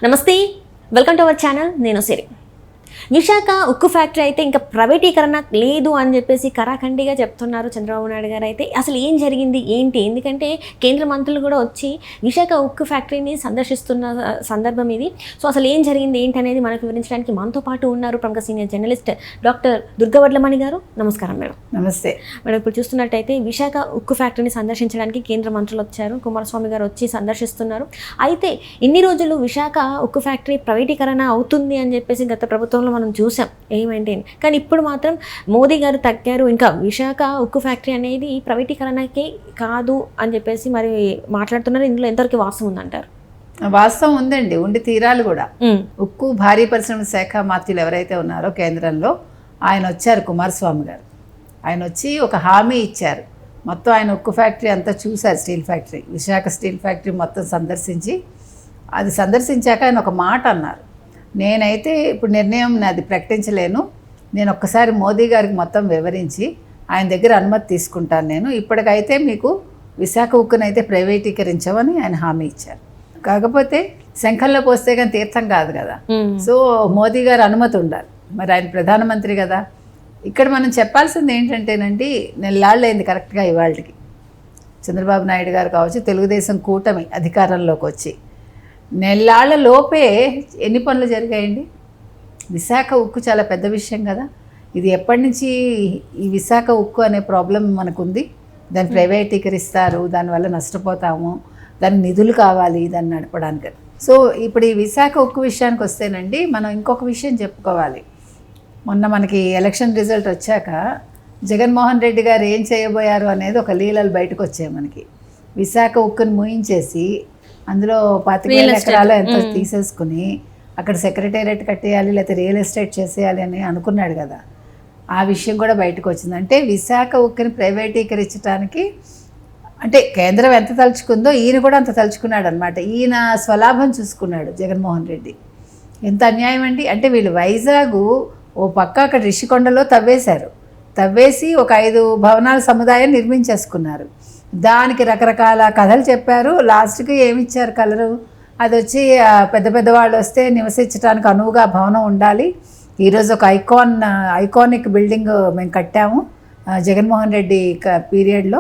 నమస్తే, welcome to our channel. నేను సిరి. విశాఖ ఉక్కు ఫ్యాక్టరీ అయితే ఇంకా ప్రైవేటీకరణ లేదు అని చెప్పేసి కరాఖండిగా చెప్తున్నారు చంద్రబాబు నాయుడు గారు. అయితే అసలు ఏం జరిగింది ఏంటి? ఎందుకంటే కేంద్ర మంత్రులు కూడా వచ్చి విశాఖ ఉక్కు ఫ్యాక్టరీని సందర్శిస్తున్న సందర్భం ఇది. సో అసలు ఏం జరిగింది ఏంటి అనేది మనకు వివరించడానికి మనతో పాటు ఉన్నారు ప్రముఖ సీనియర్ జర్నలిస్ట్ డాక్టర్ దుర్గవడ్లమణి గారు. నమస్కారం మేడం. నమస్తే మేడం. ఇప్పుడు చూస్తున్నట్టయితే విశాఖ ఉక్కు ఫ్యాక్టరీని సందర్శించడానికి కేంద్ర మంత్రులు వచ్చారు. కుమారస్వామి గారు వచ్చి సందర్శిస్తున్నారు. అయితే ఇన్ని రోజులు విశాఖ ఉక్కు ఫ్యాక్టరీ ప్రైవేటీకరణ అవుతుంది అని చెప్పేసి గత ప్రభుత్వంలో మనం చూసాం ఏమైంది. కానీ ఇప్పుడు మాత్రం మోదీ గారు తగ్గారు. ఇంకా విశాఖ ఉక్కు ఫ్యాక్టరీ అనేది ప్రైవేటీకరణకే కాదు అని చెప్పేసి మరి మాట్లాడుతున్నారు. ఇందులో ఎంతవరకు వాస్తవం ఉందంటారు? వాస్తవం ఉందండి, ఉండి తీరాలు కూడా. ఉక్కు భారీ పరిశ్రమ శాఖ మంత్రులు ఎవరైతే ఉన్నారో కేంద్రంలో ఆయన వచ్చారు, కుమారస్వామి గారు. ఆయన వచ్చి ఒక హామీ ఇచ్చారు. మొత్తం ఆయన ఉక్కు ఫ్యాక్టరీ అంతా చూశారు, steel factory, Visakha steel factory మొత్తం సందర్శించి, అది సందర్శించాక ఆయన ఒక మాట అన్నారు, నేనైతే ఇప్పుడు నిర్ణయం నాది ప్రకటించలేను, నేను ఒక్కసారి మోదీ గారికి మొత్తం వివరించి ఆయన దగ్గర అనుమతి తీసుకుంటాను. నేను ఇప్పటికైతే మీకు విశాఖ ఉక్కునైతే ప్రైవేటీకరించమని ఆయన హామీ ఇచ్చారు. కాకపోతే శంఖంలో పోస్తే కానీ తీర్థం కాదు కదా. సో మోదీ గారు అనుమతి ఉండాలి. మరి ఆయన ప్రధానమంత్రి కదా. ఇక్కడ మనం చెప్పాల్సింది ఏంటంటేనండి, నెల్లాళ్ళైంది కరెక్ట్గా ఇవాళకి చంద్రబాబు నాయుడు గారు కావచ్చు, తెలుగుదేశం కూటమి అధికారంలోకి వచ్చి నెల్లాళ్ళ లోపే ఎన్ని పనులు జరిగాయండి. విశాఖ ఉక్కు చాలా పెద్ద విషయం కదా. ఇది ఎప్పటి నుంచి ఈ విశాఖ ఉక్కు అనే ప్రాబ్లం మనకుంది. దాన్ని ప్రైవేటీకరిస్తారు, దానివల్ల నష్టపోతాము, దానికి నిధులు కావాలి దాన్ని నడపడానికి. సో ఇప్పుడు ఈ విశాఖ ఉక్కు విషయానికి వస్తేనండి, మనం ఇంకొక విషయం చెప్పుకోవాలి. మొన్న మనకి ఎలక్షన్ రిజల్ట్ వచ్చాక జగన్మోహన్ రెడ్డి గారు ఏం చేయబోయారు అనేది ఒక లీలలు బయటకు వచ్చాయి మనకి. విశాఖ ఉక్కుని మూయించేసి అందులో 25,000 ఎకరాలు ఎంతో తీసేసుకుని అక్కడ సెక్రటేరియట్ కట్టేయాలి, లేకపోతే రియల్ ఎస్టేట్ చేసేయాలి అని అనుకున్నాడు కదా. ఆ విషయం కూడా బయటకు వచ్చింది. అంటే విశాఖ ఉక్కుని ప్రైవేటీకరించడానికి అంటే కేంద్రం ఎంత తలుచుకుందో ఈయన కూడా అంత తలుచుకున్నాడు అనమాట. ఈయన స్వలాభం చూసుకున్నాడు జగన్మోహన్ రెడ్డి. ఎంత అన్యాయం అండి. అంటే వీళ్ళు వైజాగ్ ఓ పక్క అక్కడ రిషికొండలో తవ్వేసి ఒక 5 భవనాల సముదాయం నిర్మించేసుకున్నారు. దానికి రకరకాల కథలు చెప్పారు. లాస్ట్కి ఏమిచ్చారు కలరు, అది వచ్చి పెద్ద పెద్ద వాళ్ళు వస్తే నివసించడానికి అనువుగా భవనం ఉండాలి. ఈరోజు ఒక ఐకానిక్ బిల్డింగ్ మేము కట్టాము జగన్మోహన్ రెడ్డి పీరియడ్లో.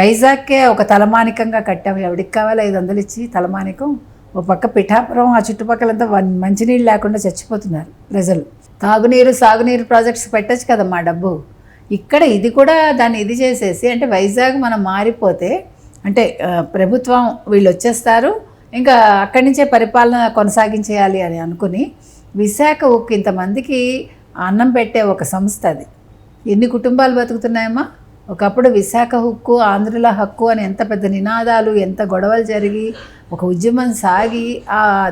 వైజాగ్కే ఒక తలమానికంగా కట్టాము. ఎవరికి కావాలి 500 ఇచ్చి తలమానికం. ఒక పక్క పిఠాపురం, ఆ చుట్టుపక్కలంతా మంచినీళ్ళు లేకుండా చచ్చిపోతున్నారు ప్రజలు. తాగునీరు సాగునీరు ప్రాజెక్ట్స్ పెట్టచ్చు కదమ్మా డబ్బు. ఇక్కడ ఇది కూడా దాన్ని ఇది చేసేసి, అంటే వైజాగ్ మనం మారిపోతే అంటే ప్రభుత్వం వీళ్ళు వచ్చేస్తారు, ఇంకా అక్కడి నుంచే పరిపాలన కొనసాగించేయాలి అని అనుకుని విశాఖ ఉక్కు ఇంతమందికి అన్నం పెట్టే ఒక సంస్థ అది. ఎన్ని కుటుంబాలు బతుకుతున్నాయమ్మా. ఒకప్పుడు విశాఖ ఉక్కు ఆంధ్రుల హక్కు అని ఎంత పెద్ద నినాదాలు, ఎంత గొడవలు జరిగి ఒక ఉద్యమం సాగి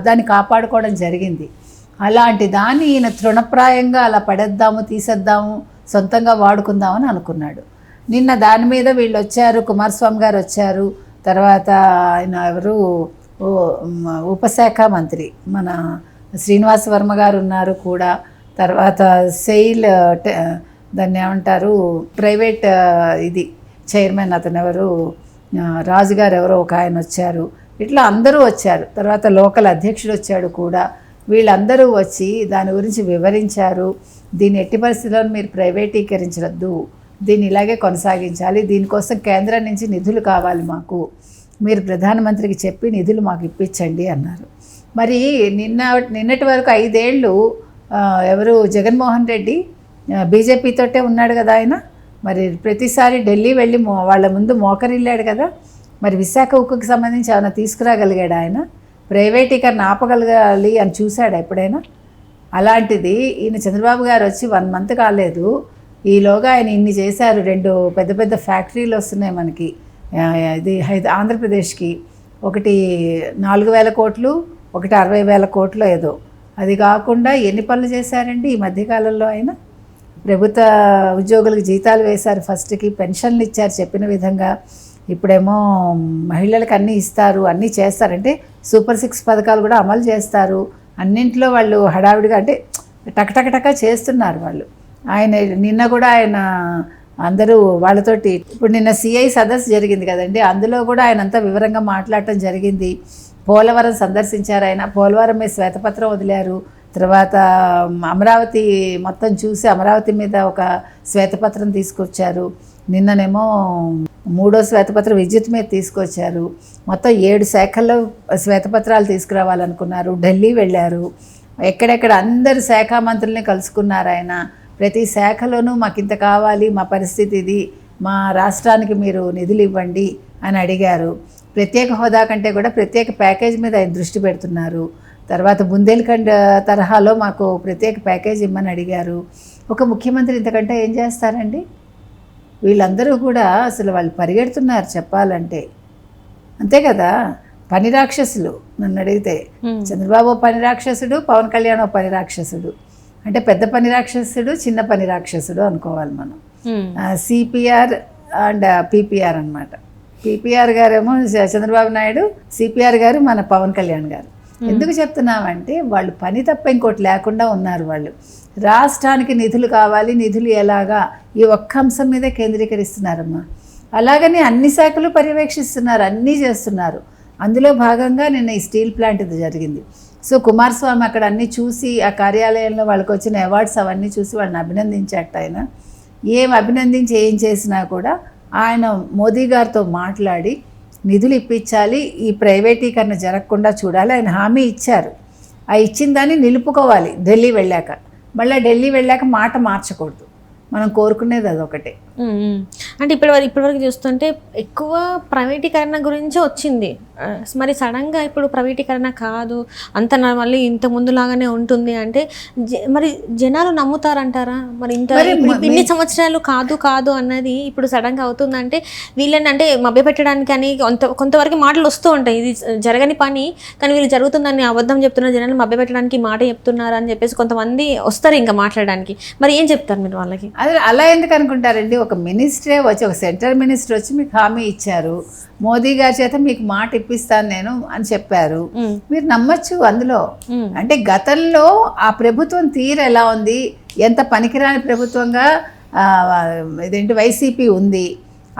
దాన్ని కాపాడుకోవడం జరిగింది. అలాంటి దాన్ని ఈయన తృణప్రాయంగా అలా పడేద్దాము, తీసేద్దాము, సొంతంగా వాడుకుందామని అనుకున్నాడు. నిన్న దాని మీద వీళ్ళు వచ్చారు, కుమారస్వామి గారు వచ్చారు. తర్వాత ఆయన ఎవరు ఉపశాఖ మంత్రి మన శ్రీనివాస వర్మ గారు ఉన్నారు కూడా. తర్వాత సెయిల్ దాన్ని ఏమంటారు ప్రైవేట్ ఇది చైర్మన్ అతను ఎవరు రాజుగారు ఎవరో ఒక ఆయన వచ్చారు. ఇట్లా అందరూ వచ్చారు. తర్వాత లోకల్ అధ్యక్షుడు వచ్చాడు కూడా. వీళ్ళందరూ వచ్చి దాని గురించి వివరించారు. దీన్ని ఎట్టి పరిస్థితుల్లో మీరు ప్రైవేటీకరించవద్దు, దీన్ని ఇలాగే కొనసాగించాలి, దీనికోసం కేంద్రం నుంచి నిధులు కావాలి మాకు, మీరు ప్రధానమంత్రికి చెప్పి నిధులు మాకు ఇప్పించండి అన్నారు. మరి నిన్నటి వరకు 5 ఏళ్ళు ఎవరు జగన్మోహన్ రెడ్డి బీజేపీతోటే ఉన్నాడు కదా ఆయన. మరి ప్రతిసారి ఢిల్లీ వెళ్ళి వాళ్ళ ముందు మోకరిల్లాడు కదా. మరి విశాఖ ఉక్కుకి సంబంధించి ఏమైనా తీసుకురాగలిగాడు ఆయన? ప్రైవేటీకరణ ఆపగలగాలి అని చూశాడు ఎప్పుడైనా? అలాంటిది ఈయన చంద్రబాబు గారు వచ్చి 1 మంత్ కాలేదు, ఈలోగా ఆయన ఇన్ని చేశారు. 2 పెద్ద పెద్ద ఫ్యాక్టరీలు వస్తున్నాయి మనకి. ఇది ఆంధ్రప్రదేశ్కి ఒకటి 4,000 కోట్లు, ఒకటి 60,000 కోట్లు ఏదో. అది కాకుండా ఎన్ని పనులు చేశారండి ఈ మధ్యకాలంలో ఆయన? ప్రభుత్వ ఉద్యోగులకు జీతాలు వేశారు, ఫస్ట్కి పెన్షన్లు ఇచ్చారు చెప్పిన విధంగా. ఇప్పుడేమో మహిళలకు అన్నీ ఇస్తారు, అన్నీ చేస్తారంటే సూపర్ 6 పథకాలు కూడా అమలు చేస్తారు. అన్నింటిలో వాళ్ళు హడావిడిగా అంటే టకటకటక చేస్తున్నారు వాళ్ళు. ఆయన నిన్న కూడా ఆయన అందరూ వాళ్ళతోటి ఇప్పుడు నిన్న సిఐ సదస్సు జరిగింది కదండి, అందులో కూడా ఆయన అంతా వివరంగా మాట్లాడటం జరిగింది. పోలవరం సందర్శించారు ఆయన. పోలవరం మీద శ్వేతపత్రం వదిలారు. తర్వాత అమరావతి మొత్తం చూసి అమరావతి మీద ఒక శ్వేతపత్రం తీసుకొచ్చారు. నిన్ననేమో 3వ శ్వేతపత్రం విద్యుత్ మీద తీసుకొచ్చారు. మొత్తం 7 శాఖల్లో శ్వేతపత్రాలు తీసుకురావాలనుకున్నారు. ఢిల్లీ వెళ్ళారు. ఎక్కడెక్కడ అందరు శాఖ మంత్రుల్ని కలుసుకున్నారు ఆయన. ప్రతి శాఖలోనూ మాకు ఇంత కావాలి, మా పరిస్థితి ఇది, మా రాష్ట్రానికి మీరు నిధులు ఇవ్వండి అని అడిగారు. ప్రత్యేక హోదా కంటే కూడా ప్రత్యేక ప్యాకేజ్ మీద ఆయన దృష్టి పెడుతున్నారు. తర్వాత బుందేల్ఖండ్ తరహాలో మాకు ప్రత్యేక ప్యాకేజ్ ఇమ్మని అడిగారు. ఒక ముఖ్యమంత్రి ఇంతకంటే ఏం చేస్తారండి? వీళ్ళందరూ కూడా అసలు వాళ్ళు పరిగెడుతున్నారు చెప్పాలంటే. అంతే కదా, పని రాక్షసులు నన్ను అడిగితే. చంద్రబాబు పని రాక్షసుడు, పవన్ కళ్యాణ్ పని రాక్షసుడు. అంటే పెద్ద పని రాక్షసుడు, చిన్న పని రాక్షసుడు అనుకోవాలి మనం. సిపిఆర్ అండ్ పిపిఆర్ అన్నమాట. పిపిఆర్ గారేమో చంద్రబాబు నాయుడు, సిపిఆర్ గారు మన పవన్ కళ్యాణ్ గారు. ఎందుకు చెప్తున్నామంటే వాళ్ళు పని తప్ప ఇంకోటి లేకుండా ఉన్నారు. వాళ్ళు రాష్ట్రానికి నిధులు కావాలి, నిధులు ఎలాగా, ఈ ఒక్క అంశం మీదే కేంద్రీకరిస్తున్నారమ్మా. అలాగని అన్ని శాఖలు పర్యవేక్షిస్తున్నారు, అన్నీ చేస్తున్నారు. అందులో భాగంగా నిన్న ఈ స్టీల్ ప్లాంట్ ఇది జరిగింది. సో కుమారస్వామి అక్కడ అన్నీ చూసి, ఆ కార్యాలయంలో వాళ్ళకి వచ్చిన అవార్డ్స్ అవన్నీ చూసి వాళ్ళని అభినందించాట. ఆయన అభినందించి ఏం చేసినా కూడా ఆయన మోదీ గారితో మాట్లాడి నిధులు ఇప్పించాలి, ఈ ప్రైవేటీకరణ జరగకుండా చూడాలి ఆయన హామీ ఇచ్చారు. ఆ ఇచ్చిన దాన్ని నిలుపుకోవాలి. ఢిల్లీ వెళ్ళాక, మళ్ళీ ఢిల్లీ వెళ్ళాక మాట మార్చకూడదు. మనం కోరుకునేది అదొకటే. అంటే ఇప్పటివరకు చూస్తుంటే ఎక్కువ ప్రైవేటీకరణ గురించే వచ్చింది. మరి సడన్గా ఇప్పుడు ప్రైవేటీకరణ కాదు, అంత మళ్ళీ ఇంత ముందులాగానే ఉంటుంది అంటే మరి జనాలు నమ్ముతారంటారా? మరి ఇన్ని సంవత్సరాలు కాదు అన్నది ఇప్పుడు సడన్గా అవుతుందంటే వీళ్ళని అంటే మభ్యపెట్టడానికి అని కొంతవరకు మాటలు వస్తూ ఉంటాయి. ఇది జరగని పని కానీ వీళ్ళు జరుగుతుందని అబద్ధం చెప్తున్నారు, జనాలు మభ్యపెట్టడానికి మాట చెప్తున్నారు అని చెప్పేసి కొంతమంది వస్తారు ఇంకా మాట్లాడడానికి. మరి ఏం చెప్తారు మీరు వాళ్ళకి? అది అలా ఎందుకు అనుకుంటారండి? ఒక మినిస్టరే వచ్చి, ఒక సెంట్రల్ మినిస్టర్ వచ్చి మీకు హామీ ఇచ్చారు, మోదీ గారి చేత మీకు మాట ఇప్పిస్తాను నేను అని చెప్పారు. మీరు నమ్మచ్చు అందులో. అంటే గతంలో ఆ ప్రభుత్వం తీరు ఎలా ఉంది, ఎంత పనికిరాని ప్రభుత్వంగా ఇదేంటి వైసీపీ ఉంది.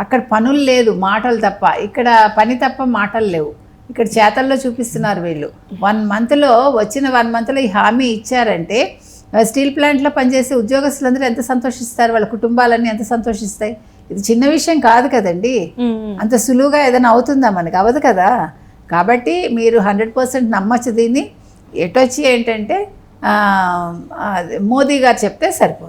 అక్కడ పనులు లేదు, మాటలు తప్ప. ఇక్కడ పని తప్ప మాటలు లేవు. ఇక్కడ చేతల్లో చూపిస్తున్నారు వీళ్ళు. 1 మంత్లో వచ్చిన 1 మంత్లో ఈ హామీ ఇచ్చారంటే స్టీల్ ప్లాంట్లో పనిచేసే ఉద్యోగస్తులందరూ ఎంత సంతోషిస్తారు, వాళ్ళ కుటుంబాలన్నీ ఎంత సంతోషిస్తాయి. ఇది చిన్న విషయం కాదు కదండి. అంత సులువుగా ఏదైనా అవుతుందా? మనకి అవ్వదు కదా. కాబట్టి మీరు 100% నమ్మచ్చు దీన్ని. ఎటొచ్చి ఏంటంటే మోదీ గారు చెప్తే సరిపోతుంది.